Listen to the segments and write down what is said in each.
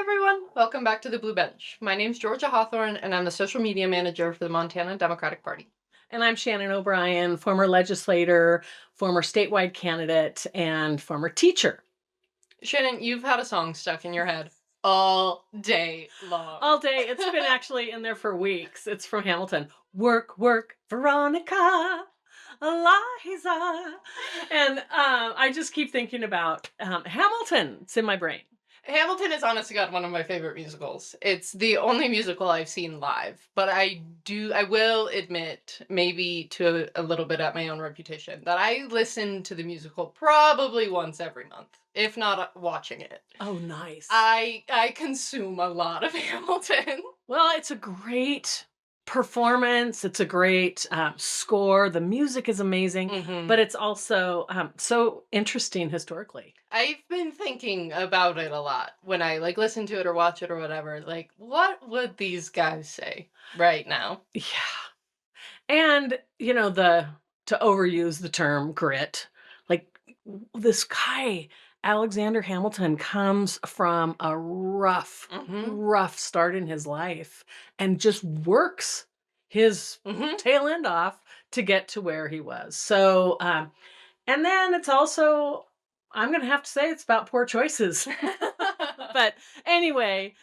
everyone, welcome back to the Blue Bench. My name's Georgia Hawthorne, and I'm the social media manager for the Montana Democratic Party. And I'm Shannon O'Brien, former legislator, former statewide candidate, and former teacher. Shannon, you've had a song stuck in your head all day long. All day. It's been actually in there for weeks. It's from Hamilton. Work, work, Veronica, Eliza. And I just keep thinking about Hamilton. It's in my brain. Hamilton is honest to God one of my favorite musicals. It's the only musical I've seen live, but I will admit, maybe to a little bit at my own reputation, that I listen to the musical probably once every month, if not watching it. Oh, nice. I consume a lot of Hamilton. Well, it's a great performance. It's a great score. The music is amazing, but it's also so interesting historically. I've been thinking about it a lot when I listen to it or watch it or whatever. Like, what would these guys say right now? Yeah. And, to overuse the term grit, like this guy, Alexander Hamilton, comes from a rough start in his life and just works his tail end off to get to where he was. So, and then it's also, I'm going to have to say it's about poor choices. But anyway,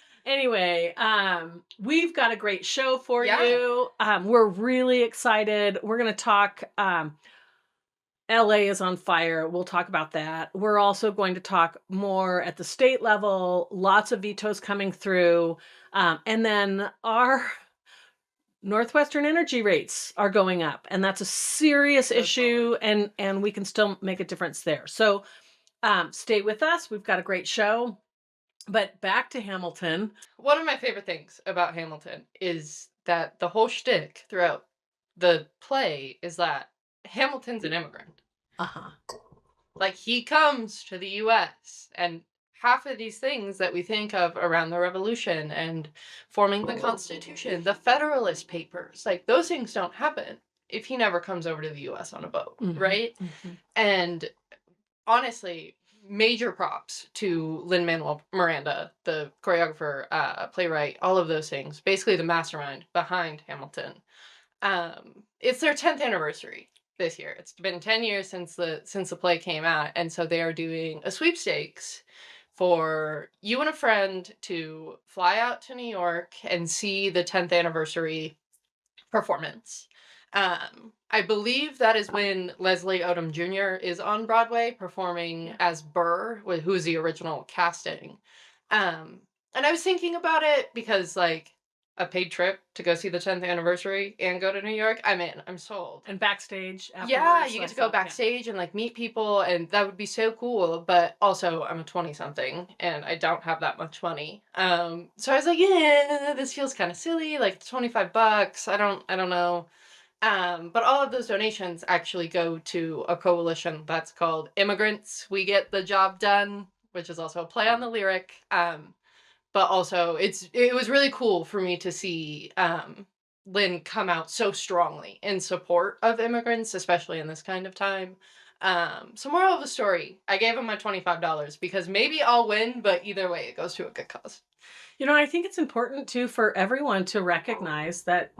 we've got a great show for you. We're really excited. We're going to talk. LA is on fire. We'll talk about that. We're also going to talk more at the state level. Lots of vetoes coming through. And then our Northwestern Energy rates are going up, and that's a serious issue, and we can still make a difference there. So stay with us. We've got a great show. But back to Hamilton. One of my favorite things about Hamilton is that the whole shtick throughout the play is that Hamilton's an immigrant. He comes to the US, and half of these things that we think of around the Revolution and forming the Constitution, the Federalist Papers, those things don't happen if he never comes over to the US on a boat, right? And honestly, major props to Lin-Manuel Miranda, the choreographer, playwright, all of those things. Basically the mastermind behind Hamilton. It's their 10th anniversary this year. It's been 10 years since the play came out, and so they are doing a sweepstakes for you and a friend to fly out to New York and see the 10th anniversary performance. I believe that is when Leslie Odom Jr. is on Broadway performing as Burr, who's the original casting. And I was thinking about it because, a paid trip to go see the 10th anniversary and go to New York, I'm in. I'm sold. And backstage afterwards. Yeah, you get to go backstage and meet people, and that would be so cool. But also, I'm a 20-something, and I don't have that much money. So I was like, yeah, this feels kind of silly. It's $25. I don't know. But all of those donations actually go to a coalition that's called Immigrants We Get the Job Done, which is also a play on the lyric. But also it was really cool for me to see Lynn come out so strongly in support of immigrants, especially in this kind of time. So moral of the story, I gave him my $25 because maybe I'll win, but either way, it goes to a good cause. I think it's important too for everyone to recognize that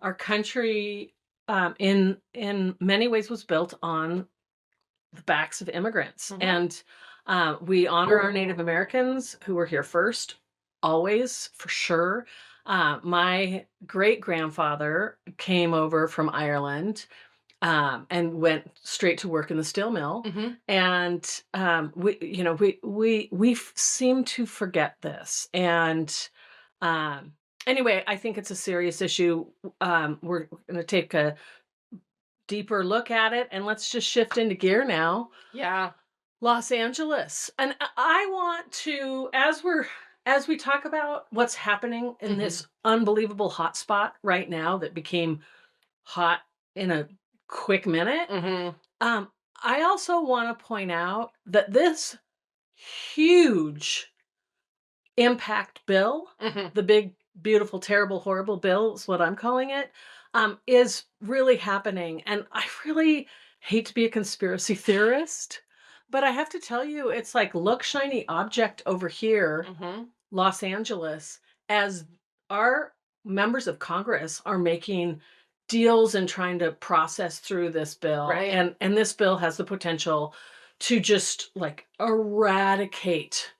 our country, in many ways, was built on the backs of immigrants, and we honor our Native Americans who were here first, always, for sure. My great-grandfather came over from Ireland and went straight to work in the steel mill. And we seem to forget this. And anyway, I think it's a serious issue. We're going to take a deeper look at it, and let's just shift into gear now. Yeah. Los Angeles. And I want to, as we talk about what's happening in this unbelievable hotspot right now that became hot in a quick minute, I also want to point out that this huge impact bill, the big, beautiful, terrible, horrible bill is what I'm calling it, is really happening. And I really hate to be a conspiracy theorist, but I have to tell you, it's like, look, shiny object over here. Los Angeles as our members of Congress are making deals and trying to process through this bill, Right. and this bill has the potential to just, like, eradicate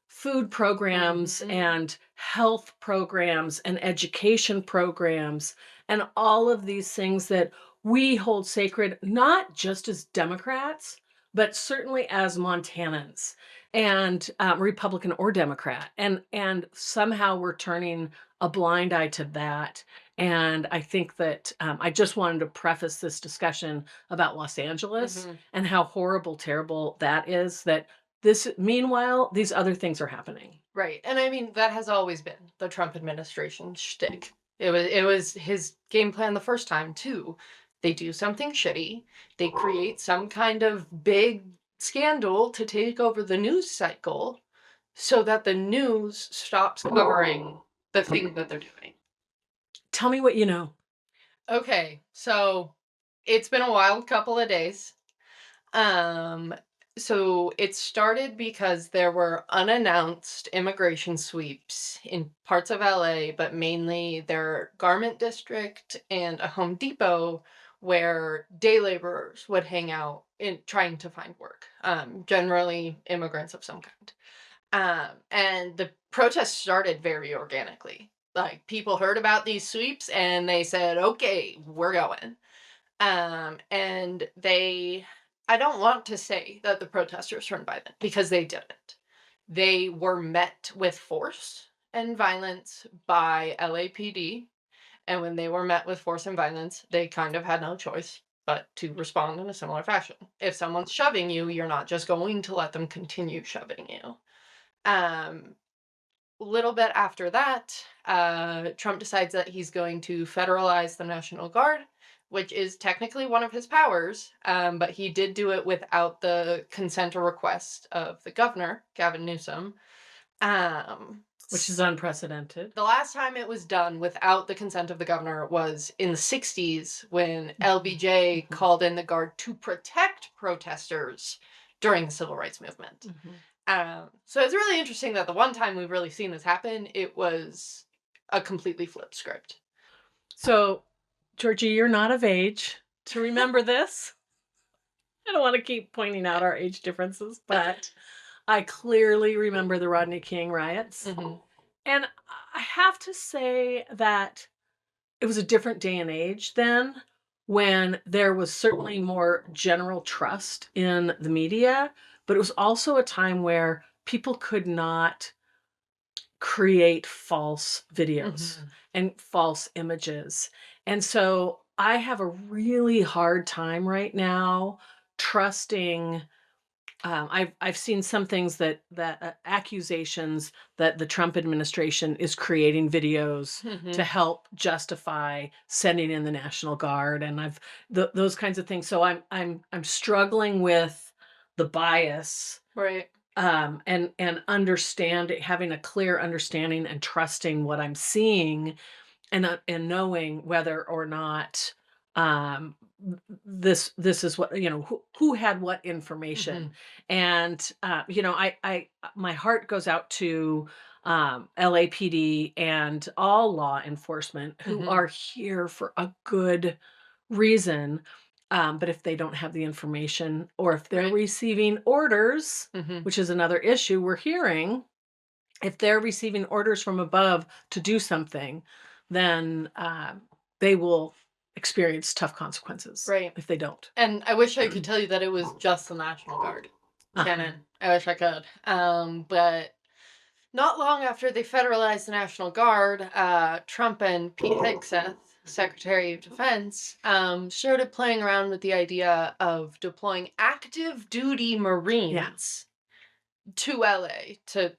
food programs Mhm. and health programs and education programs and all of these things that we hold sacred, not just as Democrats, but certainly as Montanans and Republican or Democrat. And somehow we're turning a blind eye to that. And I think that I just wanted to preface this discussion about Los Angeles Mhm. and how horrible, terrible that is. That this meanwhile, these other things are happening. Right. And I mean, that has always been the Trump administration shtick. It was his game plan the first time too. They do something shitty, they create some kind of big scandal to take over the news cycle so that the news stops covering the thing that they're doing. Tell me what you know. Okay, so it's been a wild couple of days. Um, so it started because there were unannounced immigration sweeps in parts of LA, but mainly their garment district and a Home Depot where day laborers would hang out in trying to find work. Generally immigrants of some kind. And the protests started very organically. Like people heard about these sweeps and they said, "Okay, we're going." And they, I don't want to say that the protesters turned violent because they didn't. They were met with force and violence by LAPD. And when they were met with force and violence, they kind of had no choice but to respond in a similar fashion. If someone's shoving you, you're not just going to let them continue shoving you. Um, Little bit after that, Trump decides that he's going to federalize the National Guard, which is technically one of his powers, but he did do it without the consent or request of the governor, Gavin Newsom. Um, Which is unprecedented. the last time it was done without the consent of the governor was in the 60s when Mhm, LBJ mhm, called in the Guard to protect protesters during the civil rights movement. mhm. So it's really interesting that the one time we've really seen this happen, it was a completely flipped script. So, Georgie, you're not of age to remember this. I don't want to keep pointing out our age differences, but I clearly remember the Rodney King riots. Hmm. And I have to say that it was a different day and age then, when there was certainly more general trust in the media, but it was also a time where people could not create false videos Hmm. and false images. And so I have a really hard time right now trusting. I've seen some things that accusations that the Trump administration is creating videos Hmm. to help justify sending in the National Guard, and those kinds of things. So I'm struggling with the bias, Right. and having a clear understanding and trusting what I'm seeing, and knowing whether or not um this is what, who had what Hmm. information. And I my heart goes out to LAPD and all law enforcement who Hmm. are here for a good reason. But if they don't have the information, or if they're Right. receiving orders, Hmm. which is another issue we're hearing, if they're receiving orders from above to do something, then they will experience tough consequences Right. if they don't. And I wish I could tell you that it was just the National Guard, Uh-huh. Shannon. I wish I could. But not long after they federalized the National Guard, Trump and Pete Hegseth, Secretary of Defense, started playing around with the idea of deploying active duty Yeah. Marines to LA to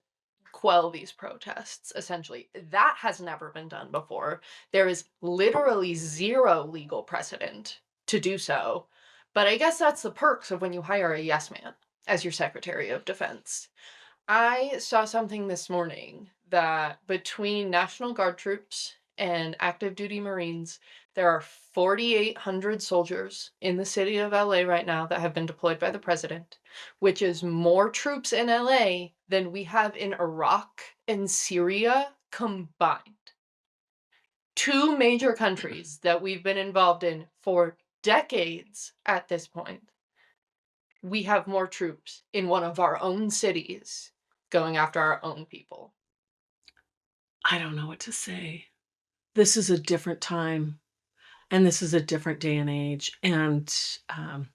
quell these protests, essentially. That has never been done before. There is literally zero legal precedent to do so. But I guess that's the perks of when you hire a yes man as your Secretary of Defense. I saw something this morning that between National Guard troops and active duty Marines, there are 4,800 soldiers in the city of LA right now that have been deployed by the president, which is more troops in LA than we have in Iraq and Syria combined, two major countries that we've been involved in for decades at this point, we have more troops in one of our own cities going after our own people. I don't know what to say. This is a different time, and this is a different day and age, um,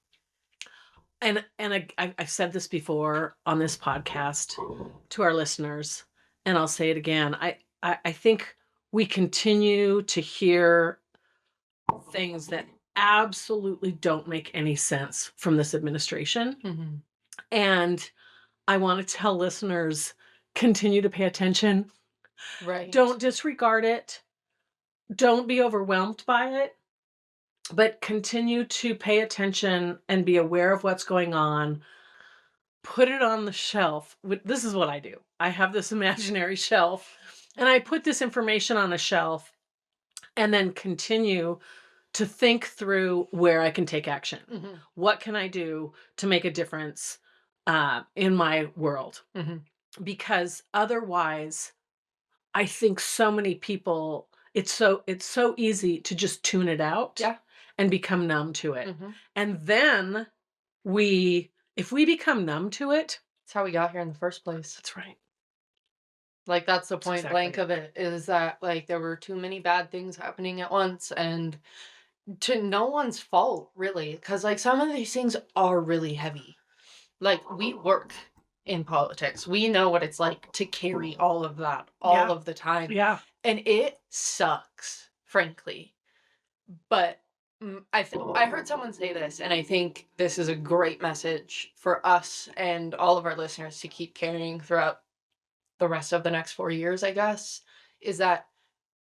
I've said this before on this podcast to our listeners, and I'll say it again. I think we continue to hear things that absolutely don't make any sense from this administration. Mm-hmm. And I want to tell listeners, continue to pay attention. Right. Don't disregard it. Don't be overwhelmed by it, but continue to pay attention and be aware of what's going on. Put it on the shelf. This is what I do. I have this imaginary shelf, and I put this information on a shelf and then continue to think through where I can take action. Mm-hmm. What can I do to make a difference in my world? Mm-hmm. Because otherwise, I think so many people, it's so easy to just tune it out Yeah. and become numb to it. Mm-hmm. And then if we become numb to it, That's how we got here in the first place. that's right. Like, that's the point exactly blank of it, is that, like, there were too many bad things happening at once, and to no one's fault, really, because, like, some of these things are really heavy. Like, we work in politics. We know what it's like to carry all of that all of the time. Yeah. And it sucks, frankly. But I heard someone say this, and I think this is a great message for us and all of our listeners to keep carrying throughout the rest of the next 4 years, I guess, is that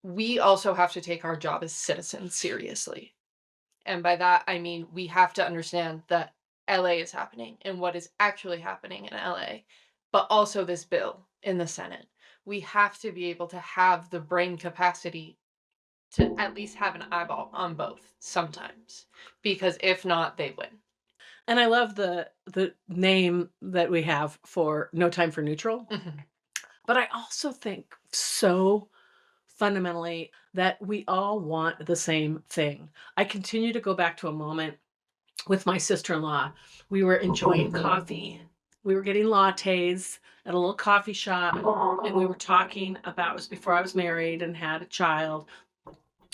we also have to take our job as citizens seriously. And by that, I mean, we have to understand that LA is happening and what is actually happening in LA, but also this bill in the Senate. We have to be able to have the brain capacity to at least have an eyeball on both sometimes, because if not, they win. And I love the name that we have for No Time for Neutral. Mm-hmm. But I also think so fundamentally that we all want the same thing. I continue to go back to a moment with my sister-in-law. We were enjoying coffee. We were getting lattes at a little coffee shop, and we were talking about, it was before I was married and had a child.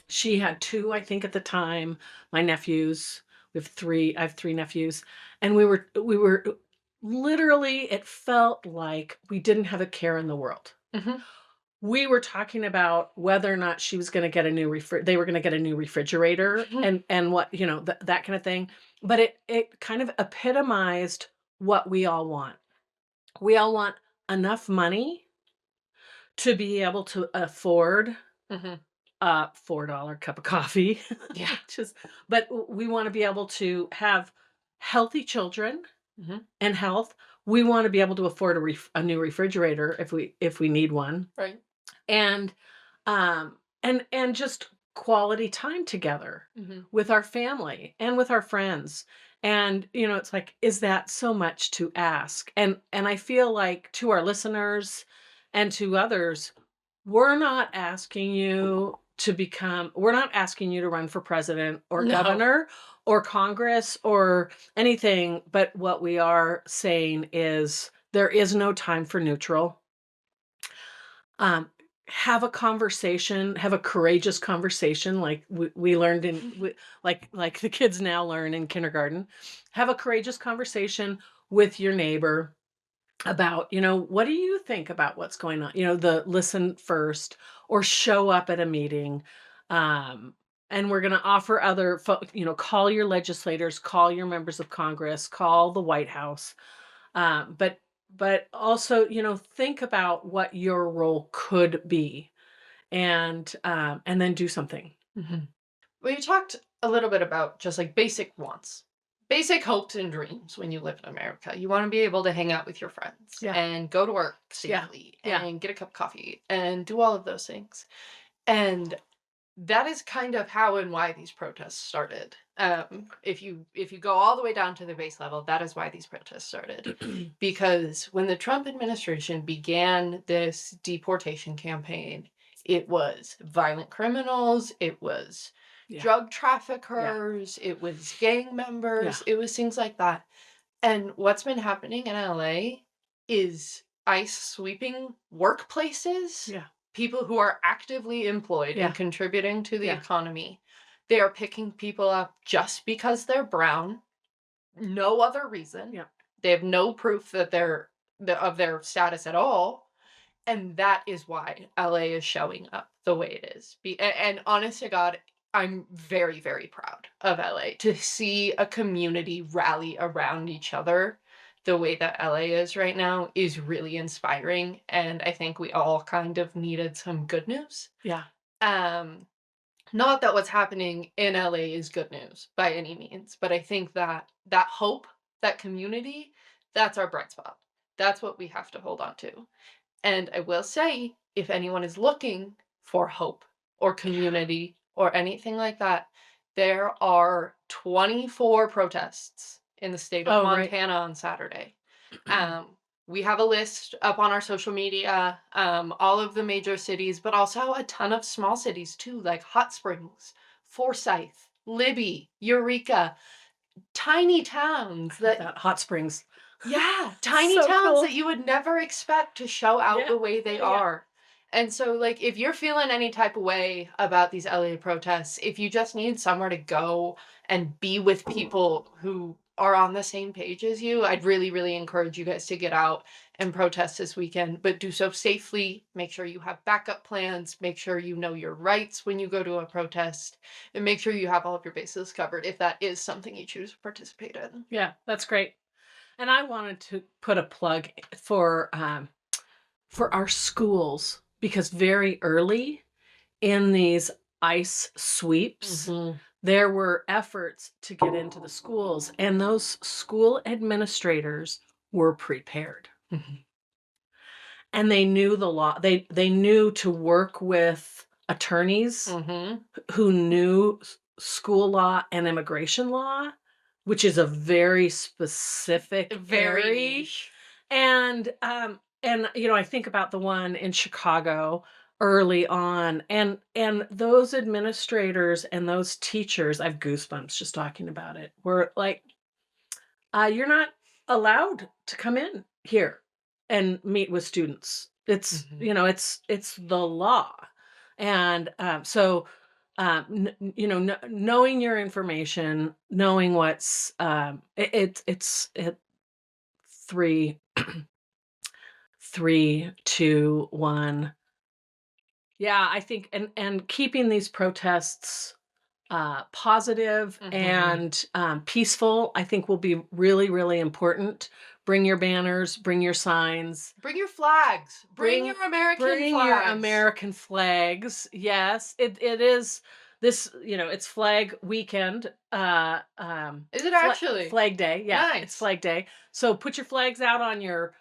She had two, I think, at the time, my nephews. I have three nephews. And we were literally, it felt like we didn't have a care in the world. Mm-hmm. We were talking about whether or not she was going to get a new they were going to get a new refrigerator and what, that kind of thing. But it kind of epitomized what we all want. We all want enough money to be able to afford Mm-hmm. a $4 cup of coffee. Yeah. But we want to be able to have healthy children Mm-hmm. and health. We want to be able to afford a new refrigerator if we need one. Right. And and just quality time together Mm-hmm. with our family and with our friends. And it's like, is that so much to ask? And I feel like, to our listeners and to others, we're not asking you to run for president or No. governor or Congress or anything, but what we are saying is there is no time for neutral. Have a conversation, have a courageous conversation, like we learned like the kids now learn in kindergarten. Have a courageous conversation with your neighbor about, what do you think about what's going on? The listen first, or show up at a meeting. And we're going to offer other, call your legislators, call your members of Congress, call the White House. But also, think about what your role could be, and then do something. Mm-hmm. Well, you talked a little bit about just like basic wants, basic hopes and dreams when you live in America. You want to be able to hang out with your friends and go to work safely and get a cup of coffee and do all of those things. And that is kind of how and why these protests started. If you go all the way down to the base level, that is why these protests started. Because when the Trump administration began this deportation campaign, it was violent criminals, it was drug traffickers, it was gang members, it was things like that. And what's been happening in LA is ICE sweeping workplaces, people who are actively employed and contributing to the economy. They are picking people up just because they're brown, no other reason. They have no proof that they're of their status at all. And that is why LA is showing up the way it is. And honest to God, I'm very, very proud of LA to see a community rally around each other the way that LA is right now is really inspiring. And I think we all kind of needed some good news. Not that what's happening in LA is good news by any means, but I think that that hope, that community, that's our bright spot. That's what we have to hold on to. And I will say, if anyone is looking for hope or community or anything like that, there are 24 protests in the state of Montana on Saturday. We have a list up on our social media, all of the major cities, but also a ton of small cities too, like Hot Springs, Forsyth, Libby, Eureka, tiny towns that Hot Springs. Yeah, tiny So towns cool. that you would never expect to show out the way they are. And so, like, if you're feeling any type of way about these LA protests, if you just need somewhere to go and be with people who are on the same page as you, I'd really, really encourage you guys to get out and protest this weekend, but do so safely. Make sure you have backup plans. Make sure you know your rights when you go to a protest, and make sure you have all of your bases covered if that is something you choose to participate in. Yeah, that's great. And I wanted to put a plug for our schools, because very early in these ICE sweeps, there were efforts to get into the schools, and those school administrators were prepared. And they knew the law. They knew to work with attorneys who knew school law and immigration law, which is a very specific area. And I think about the one in Chicago early on, and those administrators and those teachers, I have goosebumps just talking about it, were like, you're not allowed to come in here and meet with students. It's it's the law. And so knowing your information, knowing what's it's 3, 3, 2, 1. Yeah, I think, and keeping these protests positive and peaceful, I think, will be really, really important. Bring your banners, bring your signs, bring your flags, bring your American flags. Bring your American flags. Yes, it is this. It's Flag Weekend. Is it actually Flag Day? Yeah, nice. It's Flag Day. So put your flags out on your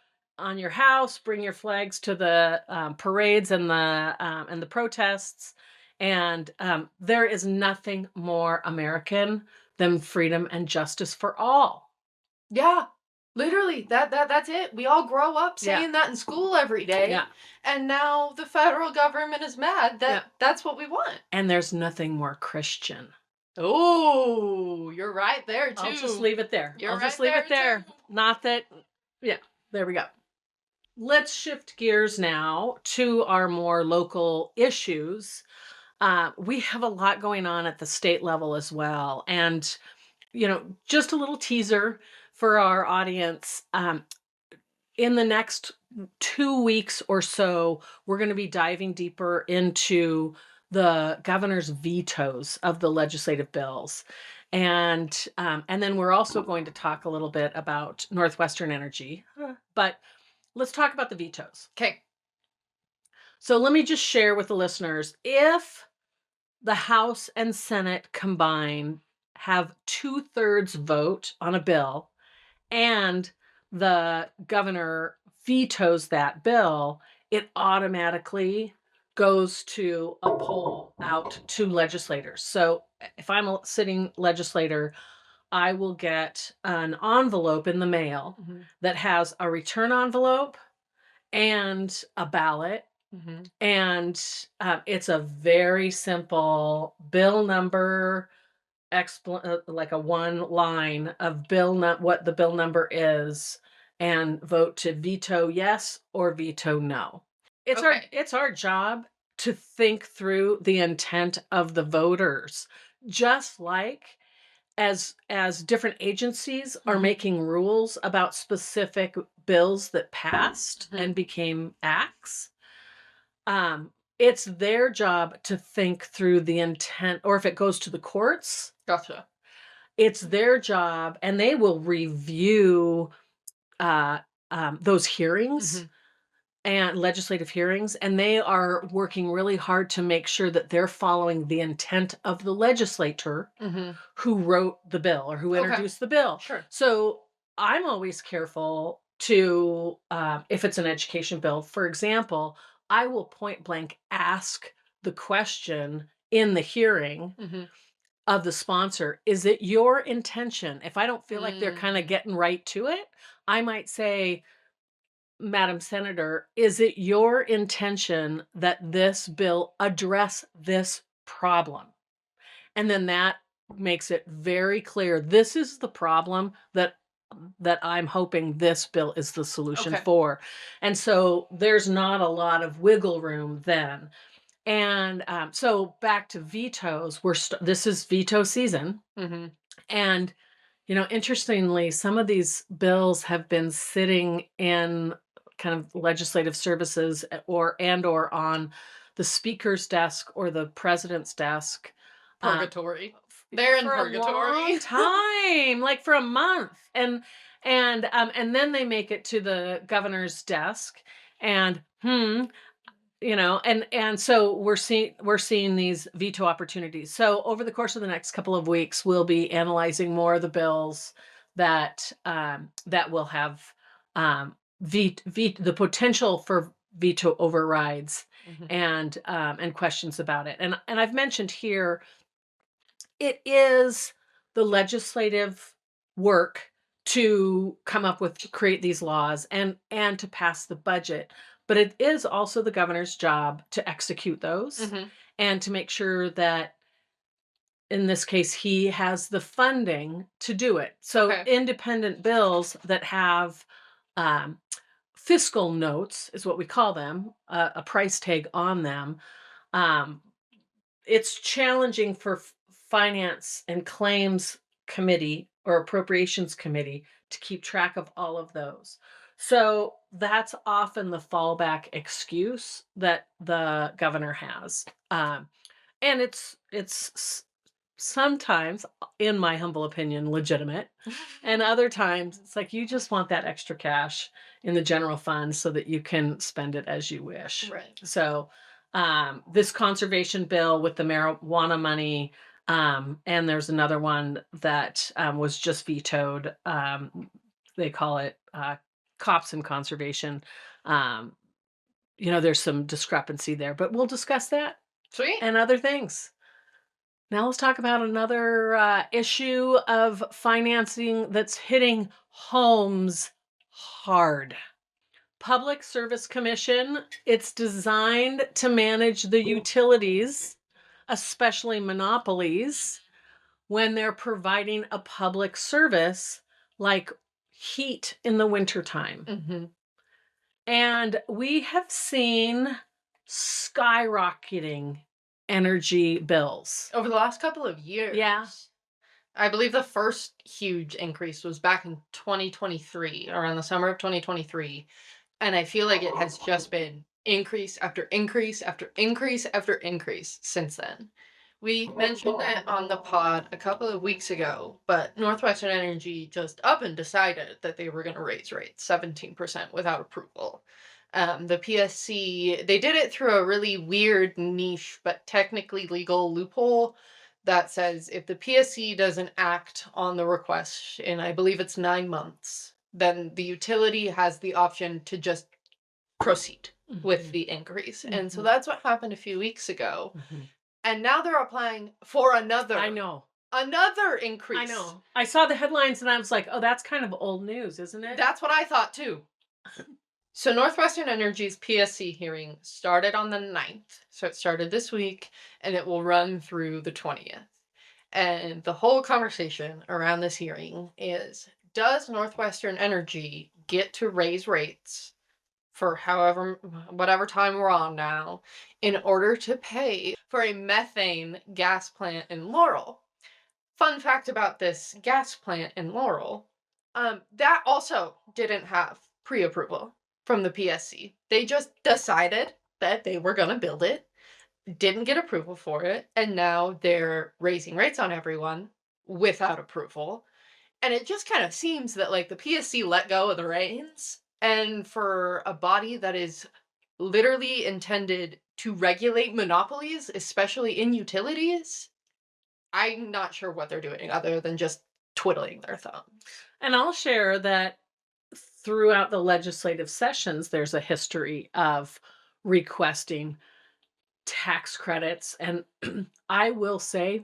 house. Bring your flags to the parades and the protests. And there is nothing more American than freedom and justice for all. Yeah, literally, that's it. We all grow up saying that in school every day. And now the federal government is mad that that's what we want. And there's nothing more Christian. Oh, you're right there too. I'll just leave it there. I'll just leave it there. Not that, there we go. Let's shift gears now to our more local issues. We have a lot going on at the state level as well. And, just a little teaser for our audience. In the next 2 weeks or so, we're going to be diving deeper into the governor's vetoes of the legislative bills. And then we're also going to talk a little bit about Northwestern Energy. But let's talk about the vetoes. Okay. So let me just share with the listeners, if the House and Senate combined have 2/3 vote on a bill, and the governor vetoes that bill, it automatically goes to a poll out to legislators. So if I'm a sitting legislator, I will get an envelope in the mail that has a return envelope and a ballot. And it's a very simple bill number, like a one line of what the bill number is, and vote to veto yes or veto no. Okay. It's our job to think through the intent of the voters, just like as different agencies are making rules about specific bills that passed and became acts. It's their job to think through the intent, or if it goes to the courts, Gotcha. it's their job, and they will review uh, those hearings and legislative hearings, and they are working really hard to make sure that they're following the intent of the legislator who wrote the bill or who Okay. introduced the bill. Sure. So I'm always careful to, if it's an education bill, for example, I will point blank ask the question in the hearing of the sponsor, is it your intention? If I don't feel like they're kind of getting right to it, I might say, Madam Senator, is it your intention that this bill address this problem? And then that makes it very clear, this is the problem that I'm hoping this bill is the solution for. And so there's not a lot of wiggle room then. And so back to vetoes, this is veto season. And interestingly, some of these bills have been sitting in kind of legislative services or on the speaker's desk or the president's desk. Purgatory. They're in For a purgatory. long time, like for a month. And then they make it to the governor's desk and and so we're seeing these veto opportunities. So over the course of the next couple of weeks, we'll be analyzing more of the bills that that will have the potential for veto overrides and questions about it. And I've mentioned here, it is the legislative work to come up with, to create these laws and to pass the budget, but it is also the governor's job to execute those and to make sure that, in this case, he has the funding to do it. So independent bills that have fiscal notes is what we call them, a price tag on them. It's challenging for finance and claims committee or appropriations committee to keep track of all of those. So that's often the fallback excuse that the governor has. And it's sometimes, in my humble opinion, legitimate. And other times it's like, you just want that extra cash in the general fund so that you can spend it as you wish. Right. So this conservation bill with the marijuana money, and there's another one that was just vetoed. They call it cops and conservation. There's some discrepancy there, but we'll discuss that. Sweet. And other things. Now let's talk about another issue of financing that's hitting homes hard. Public Service Commission, it's designed to manage the utilities, especially monopolies, when they're providing a public service like heat in the wintertime. And we have seen skyrocketing energy bills over the last couple of years. Yeah. I believe the first huge increase was back in 2023, around the summer of 2023. And I feel like it has just been increase after increase after increase after increase since then. We mentioned it on the pod a couple of weeks ago, but Northwestern Energy just up and decided that they were going to raise rates 17% without approval. The PSC, they did it through a really weird niche, but technically legal loophole that says if the PSC doesn't act on the request in, I believe it's 9 months, then the utility has the option to just proceed with the increase. And so that's what happened a few weeks ago. And now they're applying for another. I know. Another increase. I know. I saw the headlines and I was like, oh, that's kind of old news, isn't it? That's what I thought too. So Northwestern Energy's PSC hearing started on the 9th. So it started this week and it will run through the 20th. And the whole conversation around this hearing is, does Northwestern Energy get to raise rates for whatever time we're on now in order to pay for a methane gas plant in Laurel? Fun fact about this gas plant in Laurel, that also didn't have pre-approval from the PSC. They just decided that they were going to build it, didn't get approval for it, and now they're raising rates on everyone without approval. And it just kind of seems that like the PSC let go of the reins, and for a body that is literally intended to regulate monopolies, especially in utilities, I'm not sure what they're doing other than just twiddling their thumbs. And I'll share that throughout the legislative sessions, there's a history of requesting tax credits. And I will say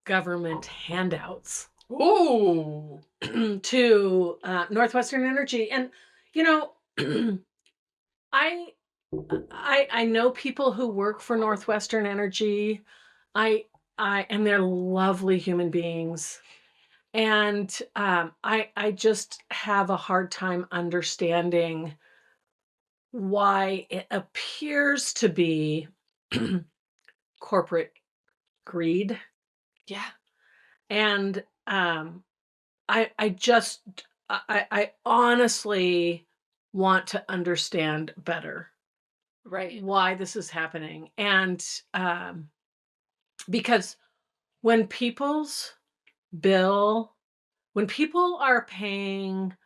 government handouts. Ooh. To Northwestern Energy. And, you know, I know people who work for Northwestern Energy. And they're lovely human beings. And I just have a hard time understanding why it appears to be corporate greed. Yeah. And I honestly want to understand better, right, why this is happening. And because when people are paying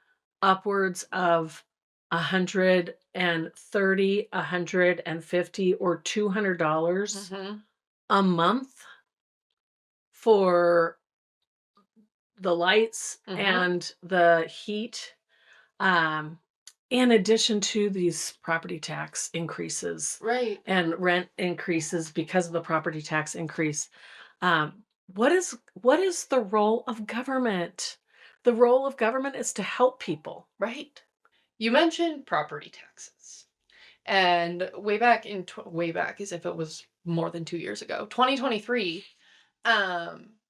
upwards of $130, $150, or $200 a month for the lights and the heat, in addition to these property tax increases, right, and rent increases because of the property tax increase, what is the role of government? The role of government is to help people. right. You mentioned property taxes, and way back as if it was more than 2 years ago, 2023,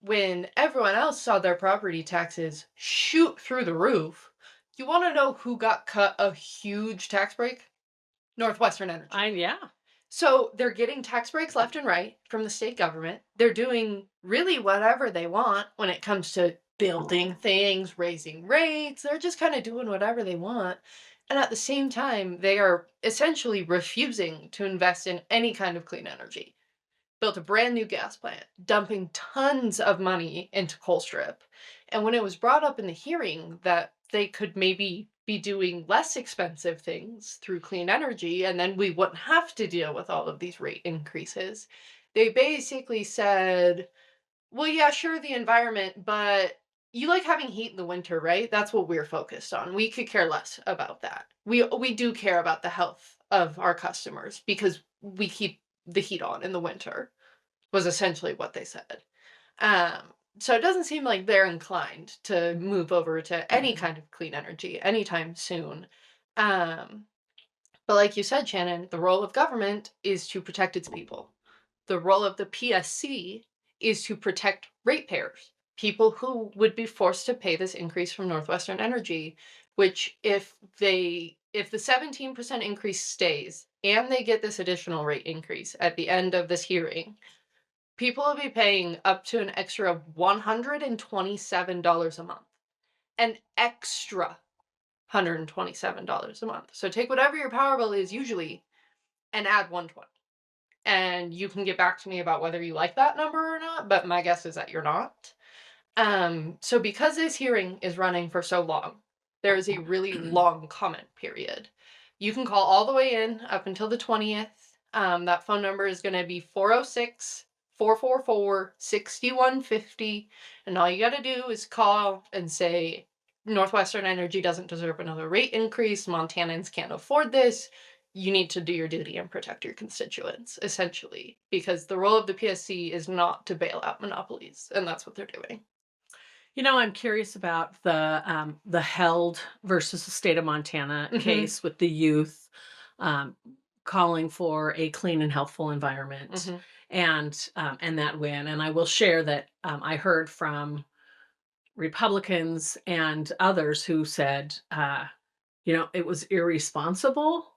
when everyone else saw their property taxes shoot through the roof, you want to know who got cut a huge tax break? Northwestern Energy. Yeah. So they're getting tax breaks left and right from the state government. They're doing really whatever they want when it comes to building things, raising rates. They're just kind of doing whatever they want. And at the same time, they are essentially refusing to invest in any kind of clean energy. Built a brand new gas plant, dumping tons of money into Colstrip. And when it was brought up in the hearing that they could maybe be doing less expensive things through clean energy, and then we wouldn't have to deal with all of these rate increases, they basically said, well, yeah, sure, the environment, but you like having heat in the winter, right? That's what we're focused on. We could care less about that. We do care about the health of our customers because we keep the heat on in the winter, was essentially what they said. So it doesn't seem like they're inclined to move over to any kind of clean energy anytime soon. But like you said, Shannon, the role of government is to protect its people. The role of the PSC is to protect ratepayers, people who would be forced to pay this increase from Northwestern Energy, which if the 17% increase stays and they get this additional rate increase at the end of this hearing, people will be paying up to an extra $127 a month. An extra $127 a month. So take whatever your power bill is usually and add 120. And you can get back to me about whether you like that number or not, but my guess is that you're not. So because this hearing is running for so long, there is a really long comment period. You can call all the way in up until the 20th. That phone number is going to be 406-444-6150. And all you got to do is call and say, Northwestern Energy doesn't deserve another rate increase. Montanans can't afford this. You need to do your duty and protect your constituents, essentially, because the role of the PSC is not to bail out monopolies, and that's what they're doing. I'm curious about the held versus the state of Montana case with the youth um, calling for a clean and healthful environment, and that win. And I will share that I heard from Republicans and others who said, it was irresponsible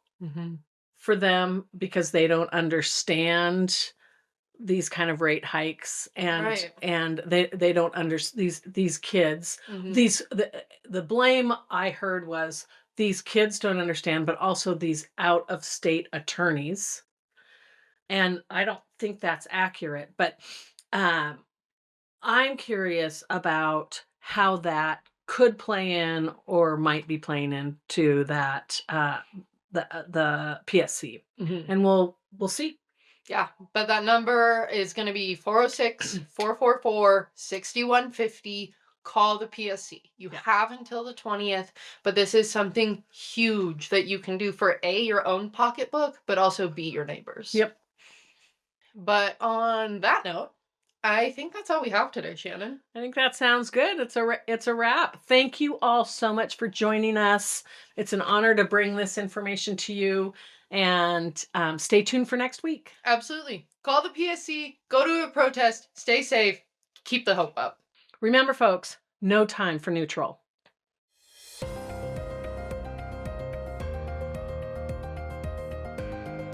for them because they don't understand these kind of rate hikes, Right. and they don't these kids, the blame I heard was these kids don't understand, but also these out of state attorneys, and I don't think that's accurate. But um I'm curious about how that could play in or might be playing into that the PSC, and we'll see. Yeah, but that number is going to be 406-444-6150. Call the PSC. You have until the 20th, but this is something huge that you can do for A, your own pocketbook, but also B, your neighbors. Yep. But on that note, I think that's all we have today, Shannon. I think that sounds good. It's a wrap. Thank you all so much for joining us. It's an honor to bring this information to you, and stay tuned for next week. Absolutely. Call the PSC, go to a protest, stay safe, keep the hope up. Remember, folks, no time for neutral.